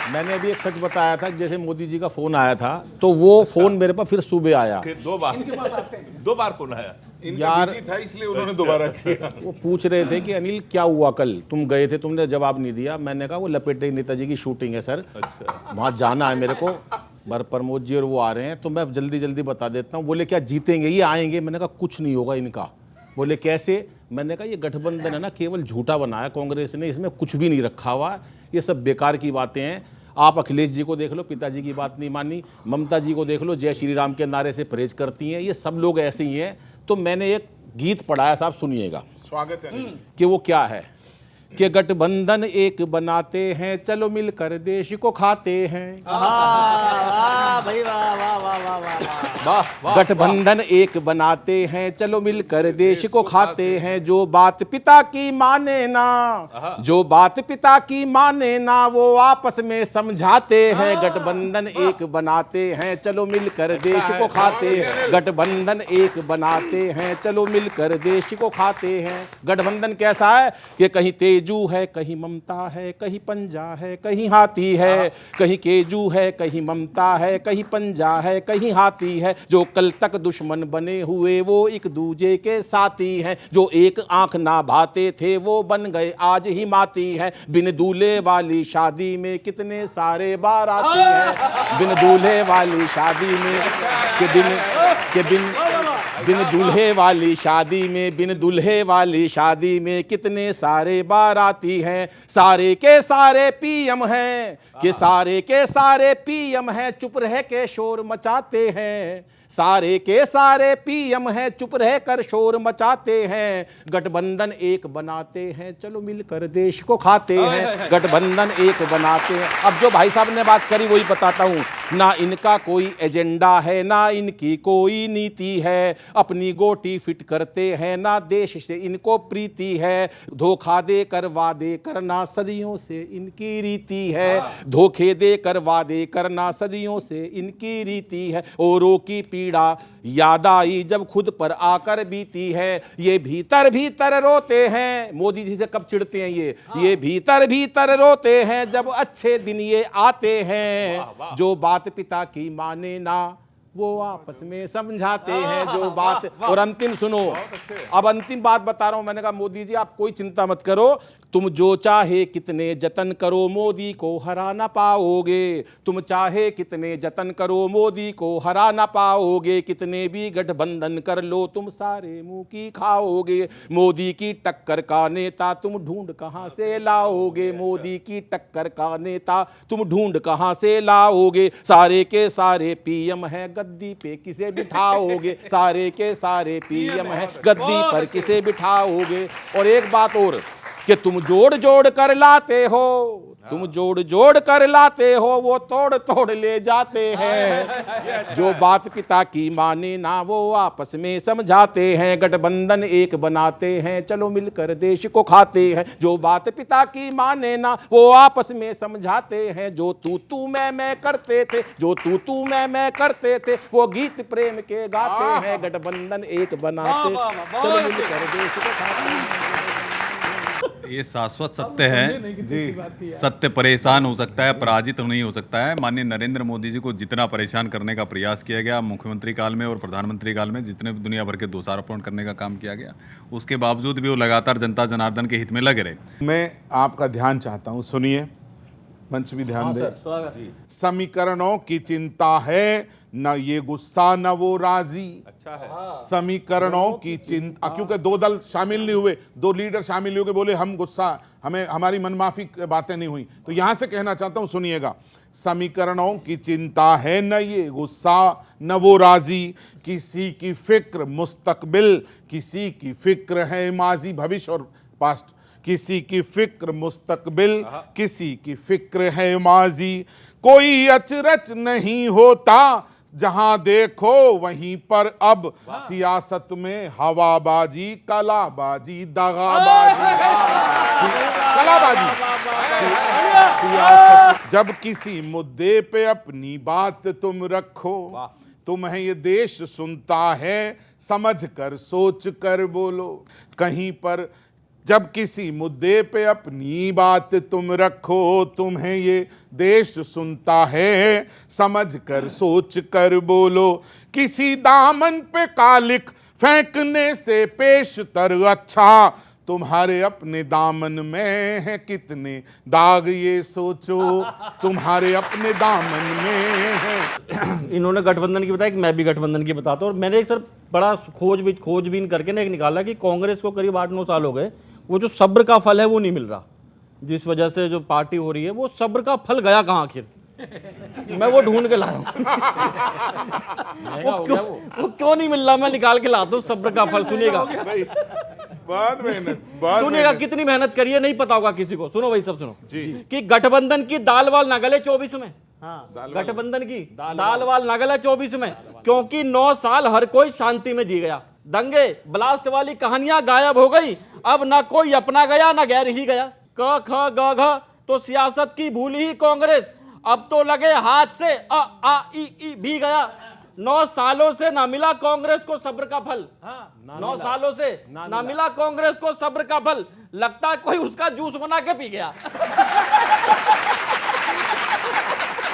मैंने अभी एक सच बताया था, जैसे मोदी जी का फोन आया था तो वो फोन मेरे पास फिर सुबह आया। फिर दो बार फोन आया यार बिजी था इसलिए उन्होंने दोबारा किया। वो पूछ रहे थे कि अनिल क्या हुआ, कल तुम गए थे, तुमने जवाब नहीं दिया। मैंने कहा वो लपेटे नेताजी की शूटिंग है सर, वहाँ जाना है मेरे को, बर प्रमोद जी और वो आ रहे हैं, तो मैं जल्दी जल्दी बता देता हूँ। बोले क्या जीतेंगे ये, आएंगे? मैंने कहा कुछ नहीं होगा इनका। बोले कैसे? मैंने कहा ये गठबंधन है ना, केवल झूठा बनाया कांग्रेस ने, इसमें कुछ भी नहीं रखा हुआ, ये सब बेकार की बातें हैं। आप अखिलेश जी को देख लो, पिताजी की बात नहीं मानी। ममता जी को देख लो, जय श्री राम के नारे से परहेज करती हैं। ये सब लोग ऐसे ही हैं। तो मैंने एक गीत पढ़ाया, साहब सुनिएगा। स्वागत है। कि वो क्या है कि गठबंधन एक बनाते हैं, चलो मिलकर देश को खाते हैं। भाई वाह वाह वाह वाह वाह। वाह गठबंधन एक बनाते हैं, चलो मिलकर देश को खाते हैं। जो बात पिता की माने ना, जो बात पिता की माने ना, वो आपस में समझाते हैं। गठबंधन एक बनाते हैं, चलो मिलकर देश को खाते हैं। गठबंधन एक बनाते हैं, चलो मिलकर देश को खाते हैं। गठबंधन कैसा है कि कहीं तेजू है, कहीं ममता है, कहीं पंजा है, कहीं हाथी है। कहीं केजू है, कहीं ममता है, कहीं पंजा है, कहीं हाथी है। जो कल तक दुश्मन बने हुए वो एक दूजे के साथी हैं। जो एक आंख ना भाते थे वो बन गए आज ही माती हैं। बिन दूल्हे वाली शादी में कितने सारे बाराती हैं। बिन दूल्हे वाली शादी में बिन दूल्हे वाली शादी में, बिन दूल्हे वाली शादी में कितने सारे बाराती हैं। सारे के सारे पीएम हैं कि सारे के सारे पीएम हैं, चुप रह के शोर मचाते हैं। सारे के सारे पीएम हैं, चुप रह कर शोर मचाते हैं। गठबंधन एक बनाते हैं, चलो मिलकर देश को खाते हैं। गठबंधन एक बनाते हैं। अब जो भाई साहब ने बात करी वही बताता हूं। ना इनका कोई एजेंडा है, ना इनकी कोई नीति है। अपनी गोटी फिट करते हैं, ना देश से इनको प्रीति है। धोखा दे कर वादे करना सदियों से इनकी रीति है। धोखे दे कर वादे करना सदियों से इनकी रीति है। औरों की पीड़ा याद आई जब खुद पर आकर बीती है। ये भीतर भीतर रोते हैं, मोदी जी से कब चिढ़ते हैं ये भीतर भीतर रोते हैं जब अच्छे दिन ये आते हैं। जो बात पिता की माने ना, वो आपस में समझाते हैं। जो बात, और अंतिम सुनो, अब अंतिम बात बता रहा हूं। मैंने कहा मोदी जी आप कोई चिंता मत करो, तुम जो चाहे कितने जतन करो मोदी को हरा ना पाओगे। तुम चाहे कितने जतन करो मोदी को हरा ना पाओगे। कितने भी गठबंधन कर लो तुम सारे मुंह की खाओगे। मोदी की टक्कर का नेता तुम ढूंढ कहां से लाओगे। मोदी की टक्कर का नेता तुम ढूंढ कहां से लाओगे। सारे के सारे पीएम है, गद्दी पे किसे बिठाओगे। सारे के सारे पीएम है, गद्दी पर किसे बिठाओगे। और एक बात और कि तुम जोड़ जोड़ कर लाते हो, तुम जोड़ जोड़ कर लाते हो, वो तोड़ तोड़ ले जाते हैं। जो बात पिता की माने ना, वो आपस में समझाते हैं। गठबंधन एक बनाते हैं, चलो मिलकर देश को खाते हैं। जो बात पिता की माने ना, वो आपस में समझाते हैं। जो तू मैं करते थे, जो तू मैं करते थे, वो गीत प्रेम के गाते हैं। गठबंधन एक बनाते, चलो मिलकर देश को खाते हैं। ये शाश्वत सत्य है जी। सत्य परेशान हो सकता है, पराजित नहीं हो सकता है। माननीय नरेंद्र मोदी जी को जितना परेशान करने का प्रयास किया गया मुख्यमंत्री काल में और प्रधानमंत्री काल में, जितने दुनिया भर के दोषारोपण करने का काम किया गया, उसके बावजूद भी वो लगातार जनता जनार्दन के हित में लगे रहे। मैं आपका ध्यान चाहता हूं, सुनिए, मंच भी ध्यान दे। समीकरणों की चिंता है, न ये गुस्सा न वो राजी। अच्छा है। समीकरणों की चिंता, क्योंकि दो दल शामिल नहीं हुए, दो लीडर शामिल हो गए, बोले हम गुस्सा, हमें हमारी मनमाफी बातें नहीं हुई। तो यहां से कहना चाहता हूं, सुनिएगा। समीकरणों की चिंता है, न ये गुस्सा न वो राजी। किसी की फिक्र मुस्तकबिल, किसी की फिक्र है माजी, भविष्य और पास्ट। किसी की फिक्र मुस्तकबिल, किसी की फिक्र है माजी। कोई अचरज नहीं होता, जहां देखो वहीं पर अब सियासत में हवाबाजी, कलाबाजी, दगाबाजी, कलाबाजी। सियासत जब किसी मुद्दे पे अपनी बात तुम रखो, तुम्हें ये देश सुनता है, समझ कर सोच कर बोलो। कहीं पर जब किसी मुद्दे पे अपनी बात तुम रखो, तुम्हें ये देश सुनता है, समझ कर सोच कर बोलो। किसी दामन पे कालिक फेंकने से पेशतर अच्छा, तुम्हारे अपने दामन में है कितने दाग ये सोचो, तुम्हारे अपने दामन में है। इन्होंने गठबंधन की बताया कि मैं भी गठबंधन की बताता हूँ। और मैंने एक सर बड़ा खोजबीन करके ना एक निकाला कि कांग्रेस को करीब 8-9 साल हो गए, वो जो सब्र का फल है वो नहीं मिल रहा। जिस वजह से जो पार्टी हो रही है, वो सब्र का फल गया कहाँ आखिर? मैं वो ढूंढ के लाया हूँ। वो क्यों नहीं मिल रहा, मैं निकाल के लाता हूँ सब्र का फल। सुनिएगा भाई, बहुत मेहनत, सुनिएगा कितनी मेहनत करी है, नहीं पता होगा किसी को। सुनो भाई, सब सुनो कि गठबंधन की दाल वाल ना गले 24 में। गठबंधन की दाल वाल ना गले 24 में, क्योंकि 9 साल हर कोई शांति में जी गया। दंगे ब्लास्ट वाली कहानियां गायब हो गई, अब ना कोई अपना गया ना गैर ही गया। क ख ग घ तो सियासत की भूल ही कांग्रेस, अब तो लगे हाथ से अ आ ई भी गया। 9 सालों से ना मिला कांग्रेस को सब्र का फल। 9 सालों से ना मिला कांग्रेस को सब्र का फल, लगता है कोई उसका जूस बना के पी गया।